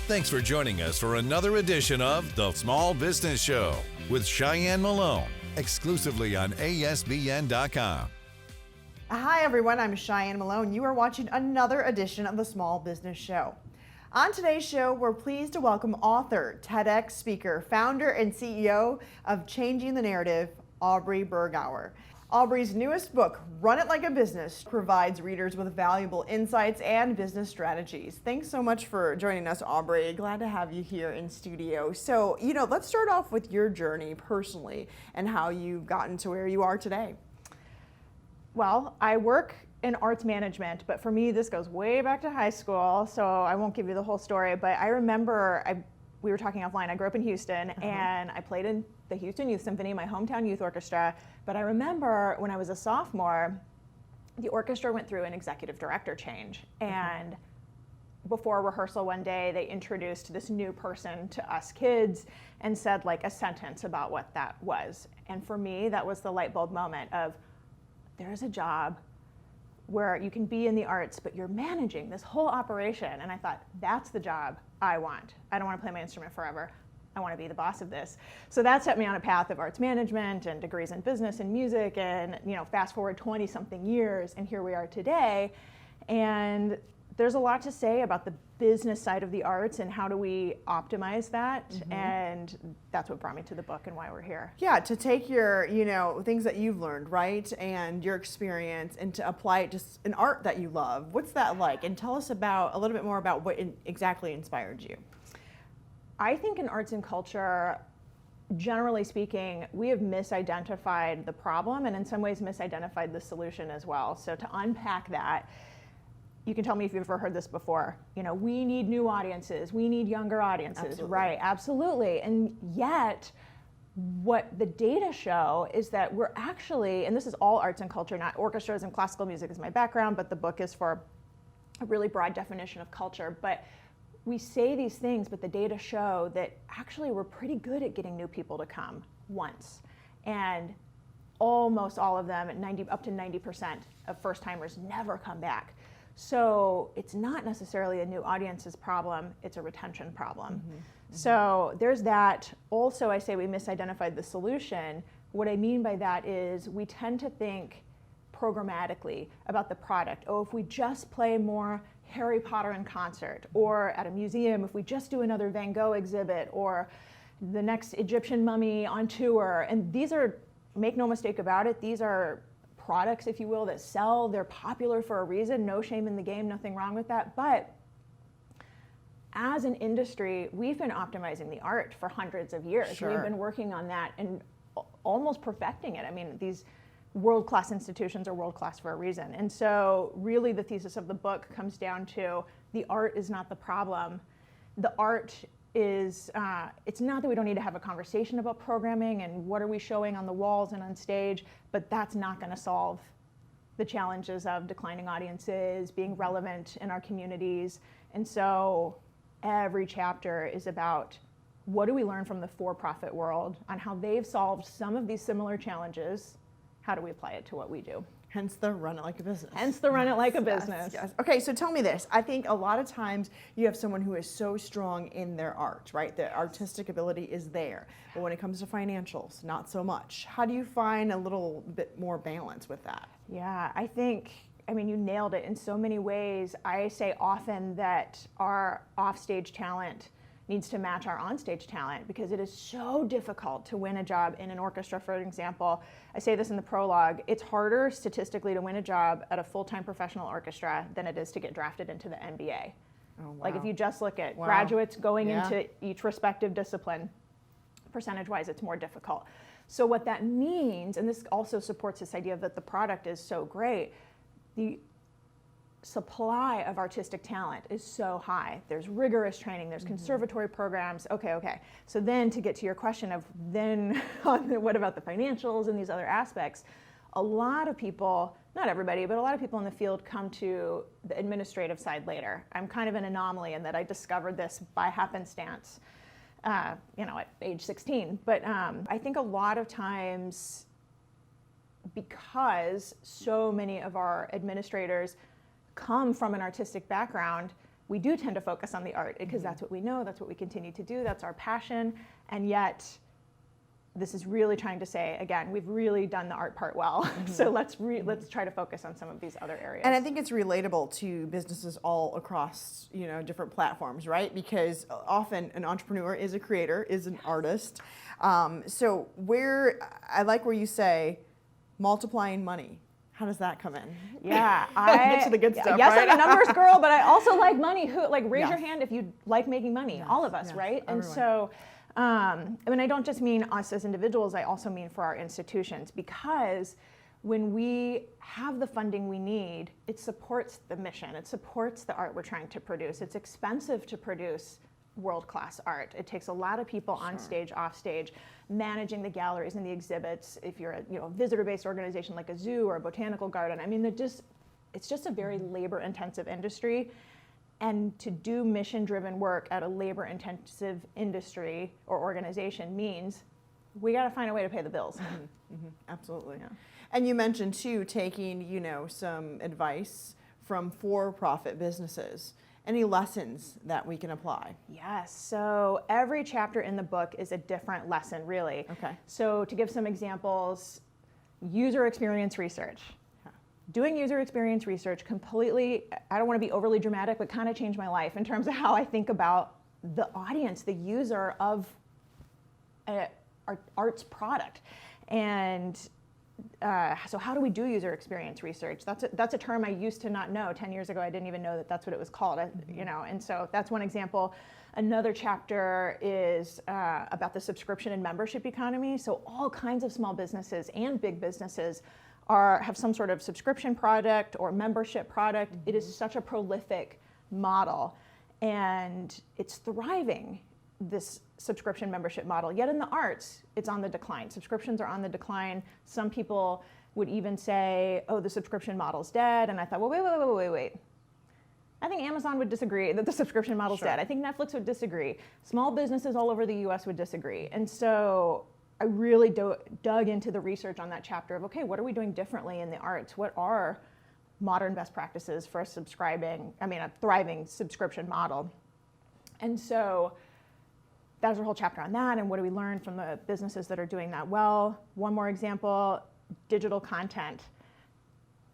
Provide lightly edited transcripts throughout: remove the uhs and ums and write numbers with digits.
Thanks for joining us for another edition of The Small Business Show with Cheyenne Malone, exclusively on ASBN.com. Hi everyone, I'm Cheyenne Malone. You are watching another edition of The Small Business Show. On today's show, we're pleased to welcome author, TEDx speaker, founder and CEO of Changing the Narrative, Aubrey Bergauer. Aubrey's newest book, Run It Like a Business, provides readers with valuable insights and business strategies. Thanks so much for joining us, Aubrey. Glad to have you here in studio. So, let's start off with your journey personally and how you've gotten to where you are today. Well, I work in arts management, but for me, this goes way back to high school, so I won't give you the whole story, but I remember we were talking offline. I grew up in Houston, and I played in the Houston Youth Symphony, my hometown youth orchestra. But I remember when I was a sophomore, the orchestra went through an executive director change. And before rehearsal one day, they introduced this new person to us kids and said like a sentence about what that was. And for me, that was the light bulb moment of, there's a job where you can be in the arts, but you're managing this whole operation. And I thought, that's the job I want. I don't want to play my instrument forever. I want to be the boss of this. So that set me on a path of arts management and degrees in business and music, and fast forward 20 something years, and here we are today. And there's a lot to say about the business side of the arts and how do we optimize that. And that's what brought me to the book and why we're here. Yeah, to take your, things that you've learned, right, and your experience, and to apply it to an art that you love. What's that like? And tell us a little bit more about what exactly inspired you. I think in arts and culture, generally speaking, we have misidentified the problem and in some ways misidentified the solution as well. So to unpack that, you can tell me if you've ever heard this before. We need new audiences. We need younger audiences. Absolutely. Right, absolutely. And yet, what the data show is that we're actually, and this is all arts and culture, not orchestras and classical music is my background, but the book is for a really broad definition of culture. But we say these things, but the data show that actually we're pretty good at getting new people to come once. And almost all of them, up to 90% of first-timers never come back. So it's not necessarily a new audience's problem, it's a retention problem. So there's that. Also, I say we misidentified the solution. What I mean by that is we tend to think programmatically about the product. Oh, if we just play more Harry Potter in concert, or at a museum, if we just do another Van Gogh exhibit, or the next Egyptian mummy on tour. And these are, make no mistake about it, these are products, if you will, that sell. They're popular for a reason. No shame in the game, nothing wrong with that. But as an industry, we've been optimizing the art for hundreds of years. Sure. We've been working on that and almost perfecting it. I mean, these world-class institutions are world-class for a reason. And so really the thesis of the book comes down to the art is not the problem. The art is, it's not that we don't need to have a conversation about programming and what are we showing on the walls and on stage, but that's not going to solve the challenges of declining audiences, being relevant in our communities. And so every chapter is about what do we learn from the for-profit world on how they've solved some of these similar challenges. How do we apply it to what we do? Hence the run it like a business. Hence the run it like a business. Yes. Okay, so tell me this. I think a lot of times you have someone who is so strong in their art, right? The artistic ability is there. But when it comes to financials, not so much. How do you find a little bit more balance with that? Yeah, I mean, you nailed it in so many ways. I say often that our offstage talent needs to match our onstage talent because it is so difficult to win a job in an orchestra, for example. I say this in the prologue, it's harder statistically to win a job at a full-time professional orchestra than it is to get drafted into the NBA. Oh, wow. Like if you just look at graduates going Yeah. into each respective discipline, percentage-wise, it's more difficult. So what that means, and this also supports this idea that the product is so great, the supply of artistic talent is so high. There's rigorous training, there's conservatory programs. Okay. So then to get to your question of then what about the financials and these other aspects, a lot of people, not everybody, but a lot of people in the field come to the administrative side later. I'm kind of an anomaly in that I discovered this by happenstance, at age 16. But I think a lot of times, because so many of our administrators come from an artistic background, we do tend to focus on the art because that's what we know, that's what we continue to do, that's our passion, and yet this is really trying to say, again, we've really done the art part well, so let's try to focus on some of these other areas. And I think it's relatable to businesses all across, different platforms, right? Because often an entrepreneur is a creator, is an artist. So I like where you say multiplying money. How does that come in? Yeah, get to the good stuff. Yes, right? I'm a numbers girl, but I also like money. Raise Yes. your hand if you like making money. Yes, All of us, yes, right? everyone. And so, I don't just mean us as individuals. I also mean for our institutions, because when we have the funding we need, it supports the mission. It supports the art we're trying to produce. It's expensive to produce world-class art. It takes a lot of people on stage, off stage, managing the galleries and the exhibits. If you're a visitor-based organization like a zoo or a botanical garden, it's just a very labor-intensive industry. And to do mission-driven work at a labor-intensive industry or organization means we got to find a way to pay the bills. Absolutely. Yeah. And you mentioned too, taking, some advice from for-profit businesses. Any lessons that we can apply? Yes, so every chapter in the book is a different lesson, really. Okay. So to give some examples, user experience research. Doing user experience research completely, I don't want to be overly dramatic, but kind of changed my life in terms of how I think about the audience, the user of art's product. And so how do we do user experience research? That's a term I used to not know. 10 years ago, I didn't even know that that's what it was called. And so that's one example. Another chapter is about the subscription and membership economy. So all kinds of small businesses and big businesses have some sort of subscription product or membership product. It is such a prolific model, and it's thriving, this subscription membership model. Yet in the arts, it's on the decline. Subscriptions are on the decline. Some people would even say, oh, the subscription model's dead. And I thought, well, wait. I think Amazon would disagree that the subscription model's dead. I think Netflix would disagree. Small businesses all over the US would disagree. And so I really dug into the research on that chapter of, okay, what are we doing differently in the arts? What are modern best practices for a thriving subscription model? And so that was a whole chapter on that, and what do we learn from the businesses that are doing that well. One more example, digital content.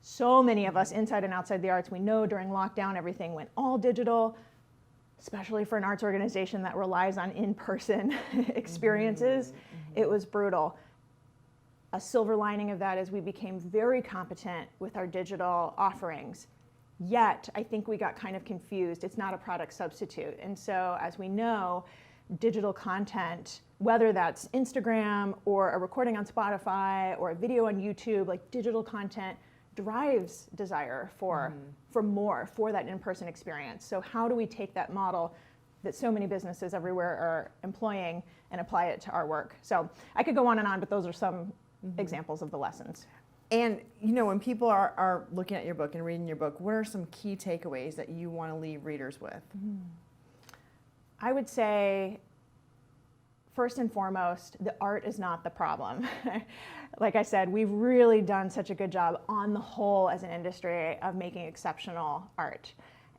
So many of us inside and outside the arts, we know during lockdown everything went all digital, especially for an arts organization that relies on in-person experiences. It was brutal. A silver lining of that is we became very competent with our digital offerings. Yet, I think we got kind of confused. It's not a product substitute. And so, as we know, digital content, whether that's Instagram or a recording on Spotify or a video on YouTube, like digital content drives desire for more, for that in-person experience. So how do we take that model that so many businesses everywhere are employing and apply it to our work? So I could go on and on, but those are some examples of the lessons. And when people are looking at your book and reading your book, what are some key takeaways that you want to leave readers with? I would say, first and foremost, the art is not the problem. Like I said, we've really done such a good job on the whole as an industry of making exceptional art.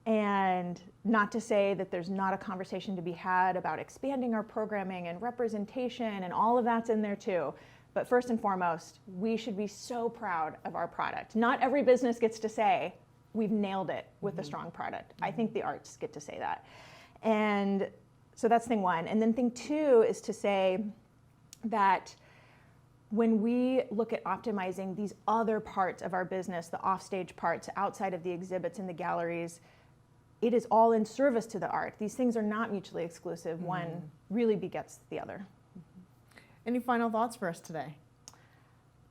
And not to say that there's not a conversation to be had about expanding our programming and representation, and all of that's in there too. But first and foremost, we should be so proud of our product. Not every business gets to say, we've nailed it with a strong product. I think the arts get to say that. And so that's thing one. And then thing two is to say that when we look at optimizing these other parts of our business, the offstage parts outside of the exhibits and the galleries, it is all in service to the art. These things are not mutually exclusive. One really begets the other. Any final thoughts for us today?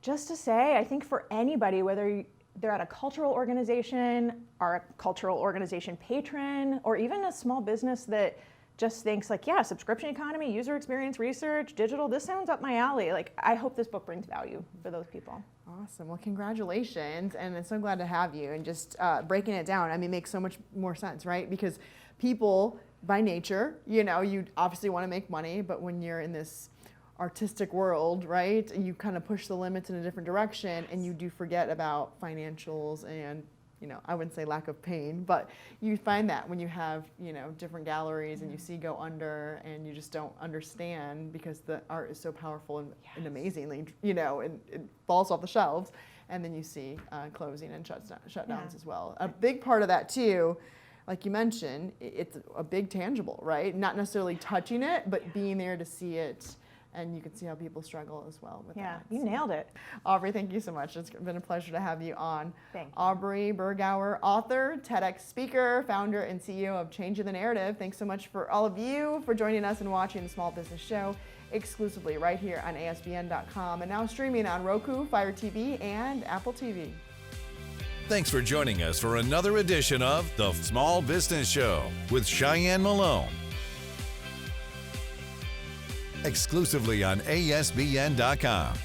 Just to say, I think for anybody, whether they're at a cultural organization, or a cultural organization patron, or even a small business that just thinks like, yeah, subscription economy, user experience research, digital, this sounds up my alley. Like, I hope this book brings value for those people. Awesome. Well, congratulations. And I'm so glad to have you. And just breaking it down, I mean, makes so much more sense, right? Because people, by nature, you obviously want to make money, but when you're in this artistic world, right, you kind of push the limits in a different direction, and you do forget about financials and I wouldn't say lack of pain, but you find that when you have, different galleries and you see go under and you just don't understand because the art is so powerful and amazingly, and it falls off the shelves. And then you see closing and shutdowns as well. A big part of that too, like you mentioned, it's a big tangible, right? Not necessarily touching it, but being there to see it. And you can see how people struggle as well with that. You nailed it. Aubrey, thank you so much. It's been a pleasure to have you on. Thank you. Aubrey Bergauer, author, TEDx speaker, founder and CEO of Changing the Narrative. Thanks so much for all of you for joining us and watching the Small Business Show exclusively right here on ASBN.com and now streaming on Roku, Fire TV, and Apple TV. Thanks for joining us for another edition of The Small Business Show with Cheyenne Malone. Exclusively on ASBN.com.